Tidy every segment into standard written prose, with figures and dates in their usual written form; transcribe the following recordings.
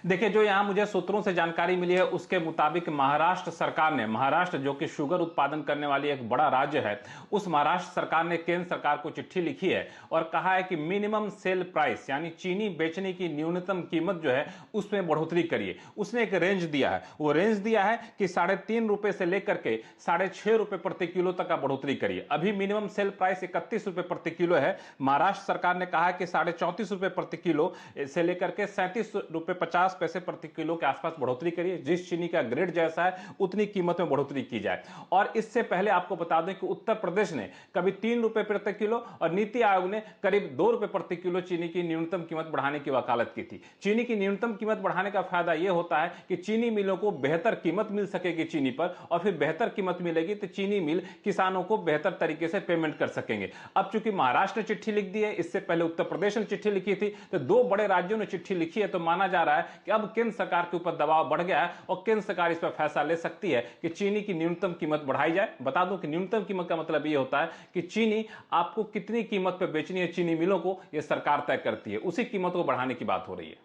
देखिए, जो यहाँ मुझे सूत्रों से जानकारी मिली है उसके मुताबिक महाराष्ट्र सरकार ने, महाराष्ट्र जो कि शुगर उत्पादन करने वाली एक बड़ा राज्य है, उस महाराष्ट्र सरकार ने केंद्र सरकार को चिट्ठी लिखी है और कहा है कि मिनिमम सेल प्राइस यानी चीनी बेचने की न्यूनतम कीमत जो है उसमें बढ़ोतरी करिए। उसने एक रेंज दिया है, वो रेंज दिया है कि ₹3.5 से लेकर के ₹6.5 प्रति किलो तक का बढ़ोतरी करिए। अभी मिनिमम सेल प्राइस ₹31 प्रति किलो है। महाराष्ट्र सरकार ने कहा है कि ₹34.5 प्रति किलो से लेकर के ₹37.50 प्रति किलो के आसपास बढ़ोतरी करिए। जिस चीनी का ग्रेड जैसा है उतनी कीमत में बढ़ोतरी की जाए। और इससे पहले आपको बता दें कि उत्तर प्रदेश ने कभी ₹3 प्रति किलो और नीति आयोग ने करीब ₹2 प्रति किलो चीनी की न्यूनतम कीमत बढ़ाने की वकालत की थी। चीनी की न्यूनतम कीमत बढ़ाने का फायदा यह होता है कि चीनी मिलों को बेहतर कीमत मिल सकेगी चीनी पर, और फिर बेहतर कीमत मिलेगी तो चीनी मिल किसानों को बेहतर तरीके से पेमेंट कर सकेंगे। अब चूंकि महाराष्ट्र ने चिट्ठी लिख दी है, इससे पहले उत्तर प्रदेश ने चिट्ठी लिखी थी, तो दो बड़े राज्यों ने चिट्ठी लिखी है, तो माना जा रहा है कि अब केंद्र सरकार के ऊपर दबाव बढ़ गया है और केंद्र सरकार इस पर फैसला ले सकती है कि चीनी की न्यूनतम कीमत बढ़ाई जाए। बता दूं कि न्यूनतम कीमत का मतलब यह होता है कि चीनी आपको कितनी कीमत पर बेचनी है चीनी मिलों को, यह सरकार तय करती है। उसी कीमत को बढ़ाने की बात हो रही है।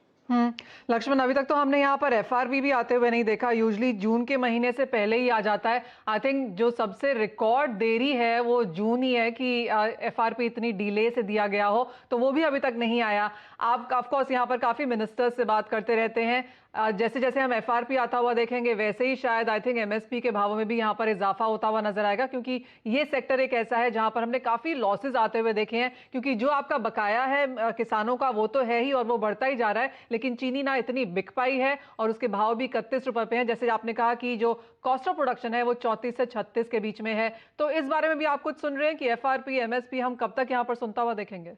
लक्ष्मण, अभी तक तो हमने यहाँ पर एफआरपी भी आते हुए नहीं देखा। यूजली जून के महीने से पहले ही आ जाता है। आई थिंक जो सबसे रिकॉर्ड देरी है वो जून ही है कि एफआरपी इतनी डिले से दिया गया हो, तो वो भी अभी तक नहीं आया। आप ऑफ कोर्स यहाँ पर काफी मिनिस्टर्स से बात करते रहते हैं। जैसे जैसे हम एफआरपी आता हुआ देखेंगे वैसे ही शायद आई थिंक एमएसपी के भावों में भी यहाँ पर इजाफा होता हुआ नजर आएगा, क्योंकि ये सेक्टर एक ऐसा है जहां पर हमने काफी लॉसेज आते हुए देखे हैं। क्योंकि जो आपका बकाया है किसानों का वो तो है ही और वो बढ़ता ही जा रहा है, लेकिन चीनी ना इतनी बिक पाई है और उसके भाव भी ₹31 पे हैं। जैसे आपने कहा कि जो कॉस्ट ऑफ प्रोडक्शन है वो 34 से 36 के बीच में है। तो इस बारे में भी आप कुछ सुन रहे हैं कि एफआरपी एमएसपी हम कब तक यहाँ पर सुनता हुआ देखेंगे?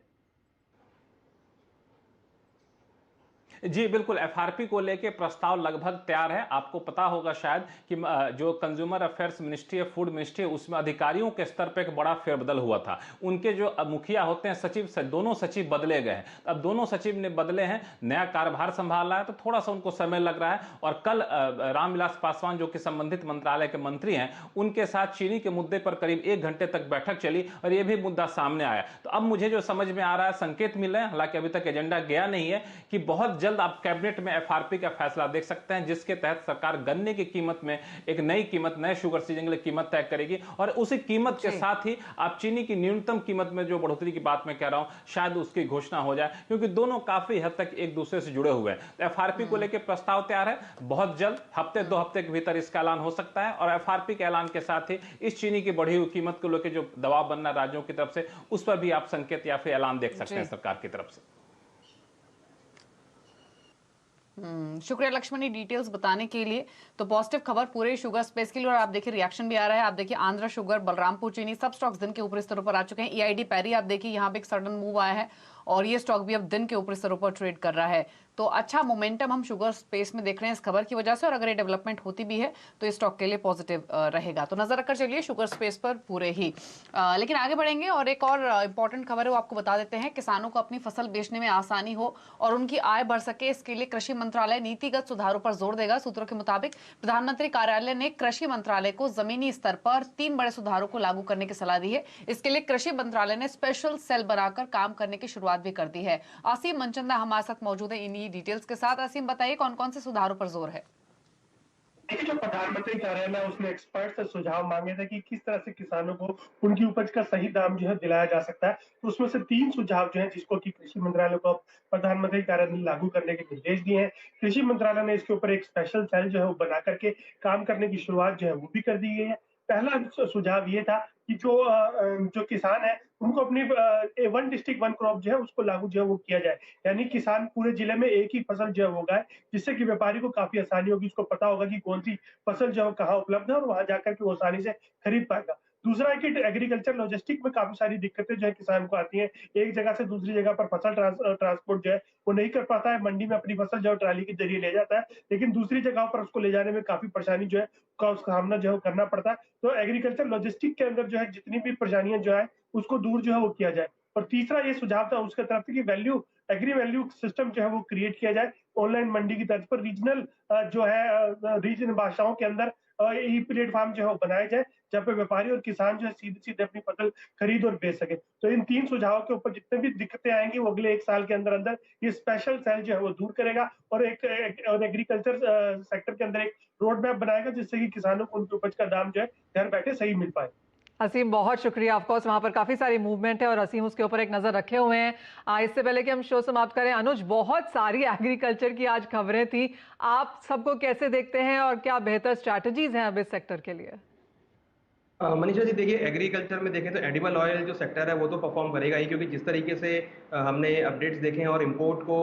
जी बिल्कुल, एफआरपी को लेके प्रस्ताव लगभग तैयार है। आपको पता होगा शायद कि जो कंज्यूमर अफेयर्स मिनिस्ट्री है, फूड मिनिस्ट्री है, उसमें अधिकारियों के स्तर पर एक बड़ा फेरबदल हुआ था। उनके जो मुखिया होते हैं सचिव, दोनों सचिव बदले गए हैं। अब दोनों सचिव ने बदले हैं, नया कार्यभार संभाल रहा है, तो थोड़ा सा उनको समय लग रहा है। और कल रामविलास पासवान जो कि संबंधित मंत्रालय के मंत्री हैं, उनके साथ चीनी के मुद्दे पर करीब 1 घंटे तक बैठक चली और यह भी मुद्दा सामने आया। तो अब मुझे जो समझ में आ रहा है, संकेत मिल रहे हैं, हालांकि अभी तक एजेंडा गया नहीं है, कि बहुत जल्द आप कैबिनेट में एफआरपी का फैसला देख सकते हैं, जिसके तहत सरकार गन्ने की कीमत में एक नई कीमत, नए शुगर सीजन के लिए कीमत तय करेगी। और उसी कीमत के साथ ही आप चीनी की न्यूनतम कीमत में जो बढ़ोतरी की बात मैं कह रहा हूं, शायद उसकी घोषणा हो जाए, क्योंकि दोनों काफी हद तक एक दूसरे से जुड़े हुए हैं। एफआरपी को लेकर प्रस्ताव तैयार है, बहुत जल्द हफ्ते 2 हफ्ते के भीतर इसका ऐलान हो सकता है। और एफआरपी के ऐलान के साथ ही इस चीनी की बढ़ी हुई कीमत को लेकर जो दबाव बनना राज्यों की तरफ से, उस पर भी आप संकेत या फिर ऐलान देख सकते हैं सरकार की तरफ से। शुक्रिया लक्ष्मण ये डिटेल्स बताने के लिए। तो पॉजिटिव खबर पूरे शुगर स्पेस के लिए, और आप देखिए रिएक्शन भी आ रहा है। आप देखिए आंध्र शुगर, बलरामपुर चीनी, सब स्टॉक्स दिन के ऊपरी स्तरों पर आ चुके हैं। ईआईडी पैरी आप देखिए यहाँ पे एक सडन मूव आया है और ये स्टॉक भी अब दिन के ऊपरी स्तरों पर ट्रेड कर रहा है। तो अच्छा मोमेंटम हम शुगर स्पेस में देख रहे हैं इस खबर की वजह से, और अगर ये डेवलपमेंट होती भी है तो ये स्टॉक के लिए पॉजिटिव रहेगा। तो नजर रखकर चलिए शुगर स्पेस पर पूरे ही। लेकिन आगे बढ़ेंगे और एक और इंपॉर्टेंट खबर है वो आपको बता देते हैं। किसानों को अपनी फसल बेचने में आसानी हो और उनकी आय बढ़ सके, इसके लिए कृषि मंत्रालय नीतिगत सुधारों पर जोर देगा। सूत्रों के मुताबिक प्रधानमंत्री कार्यालय ने कृषि मंत्रालय को जमीनी स्तर पर 3 बड़े सुधारों को लागू करने की सलाह दी है। इसके लिए कृषि मंत्रालय ने स्पेशल सेल बनाकर काम करने की शुरुआत भी कर दी है। आसिम मनचंदा हमारे साथ मौजूद है इन्हीं डिटेल्स के साथ। आसिम बताइए कौन कौन से सुधारों पर जोर है? देखिए, जो प्रधानमंत्री कार्यालय है उसने एक्सपर्ट से सुझाव मांगे थे कि किस तरह से किसानों को उनकी उपज का सही दाम जो है दिलाया जा सकता है। तो उसमें से 3 सुझाव जो है जिसको कि कृषि मंत्रालय को प्रधानमंत्री कार्यालय ने लागू करने के निर्देश दिए हैं। कृषि मंत्रालय ने इसके ऊपर एक स्पेशल सेल जो है वो बना करके काम करने की शुरुआत जो है वो भी कर दी गई है। पहला सुझाव ये था कि जो किसान है उनको अपनी वन डिस्ट्रिक्ट वन क्रॉप जो है उसको लागू जो है वो किया जाए। यानी किसान पूरे जिले में एक ही फसल जो है वो उगाए, जिससे कि व्यापारी को काफी आसानी होगी, उसको पता होगा कि कौन सी फसल जो है कहाँ उपलब्ध है और वहां जाकर के वो आसानी से खरीद पाएगा। दूसरा है कि एग्रीकल्चर लॉजिस्टिक में काफी सारी दिक्कतें जो है किसान को आती हैं। एक जगह से दूसरी जगह पर फसल ट्रांसपोर्ट जो है वो नहीं कर पाता है। मंडी में अपनी फसल जो है ट्राली के जरिए ले जाता है, लेकिन दूसरी जगह पर उसको ले जाने में काफी परेशानी जो है का उसका सामना जो है करना पड़ता है। तो एग्रीकल्चर लॉजिस्टिक के अंदर जो है जितनी भी परेशानियां जो है उसको दूर जो है वो किया जाए। और तीसरा ये सुझाव था उसके तरफ से कि एग्री वैल्यू सिस्टम जो है वो क्रिएट किया जाए ऑनलाइन मंडी की तर्ज पर। रीजनल जो है रीजन भाषाओं के अंदर ई प्लेटफॉर्म जो है वो बनाया जाए, जहाँ पे व्यापारी और किसान जो है सीधे सीधे अपनी फसल खरीद और बेच सके। तो इन 3 सुझावों के ऊपर जितने भी दिक्कतें आएंगी वो अगले 1 साल के अंदर अंदर ये स्पेशल सेल जो है वो दूर करेगा और और एग्रीकल्चर सेक्टर के अंदर एक रोड मैप बनाएगा जिससे कि किसानों को उनकी उपज का दाम जो है घर बैठे सही मिल पाए। असीम, बहुत शुक्रिया। ऑफ कोर्स वहां पर काफी सारी मूवमेंट है और असीम उसके ऊपर एक नजर रखे हुए हैं। इससे पहले कि हम शो समाप्त करें, अनुज, बहुत सारी एग्रीकल्चर की आज खबरें थी, आप सबको कैसे देखते हैं और क्या बेहतर स्ट्रैटेजीज हैं अब इस सेक्टर के लिए? मनीषा जी, देखिए एग्रीकल्चर में देखें तो एडिबल ऑयल जो सेक्टर है वो तो परफॉर्म करेगा ही, क्योंकि जिस तरीके से हमने अपडेट्स देखे हैं और इंपोर्ट को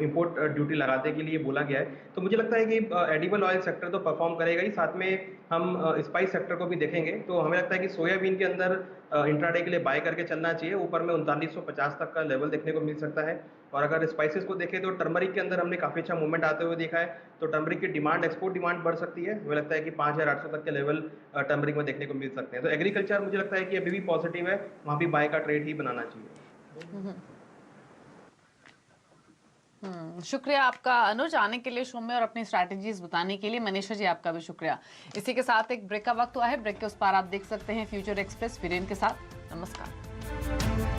इंपोर्ट ड्यूटी लगाने के लिए बोला गया है, तो मुझे लगता है कि एडिबल ऑयल सेक्टर तो परफॉर्म करेगा ही। साथ में हम स्पाइस सेक्टर को भी देखेंगे, तो हमें लगता है कि सोयाबीन के अंदर इंट्राडे के लिए बाय करके चलना चाहिए। ऊपर में 3950 तक का लेवल देखने को मिल सकता है। और अगर स्पाइसेस को देखें तो टर्मरिक के अंदर हमने काफ़ी अच्छा मूवमेंट आते हुए देखा है, तो टर्मरिक की डिमांड, एक्सपोर्ट डिमांड बढ़ सकती है। मुझे लगता है कि 5800 तक के लेवल टर्मरिक में देखने को मिल सकते हैं। तो एग्रीकल्चर मुझे लगता है कि अभी भी पॉजिटिव है, वहाँ भी बाय का ट्रेड ही बनाना चाहिए। शुक्रिया आपका अनुज, आने के लिए शो में और अपनी स्ट्रैटेजीज बताने के लिए। मनीषा जी, आपका भी शुक्रिया। इसी के साथ एक ब्रेक का वक्त हुआ है। ब्रेक के उस पार आप देख सकते हैं फ्यूचर एक्सप्रेस वीरेन के साथ। नमस्कार।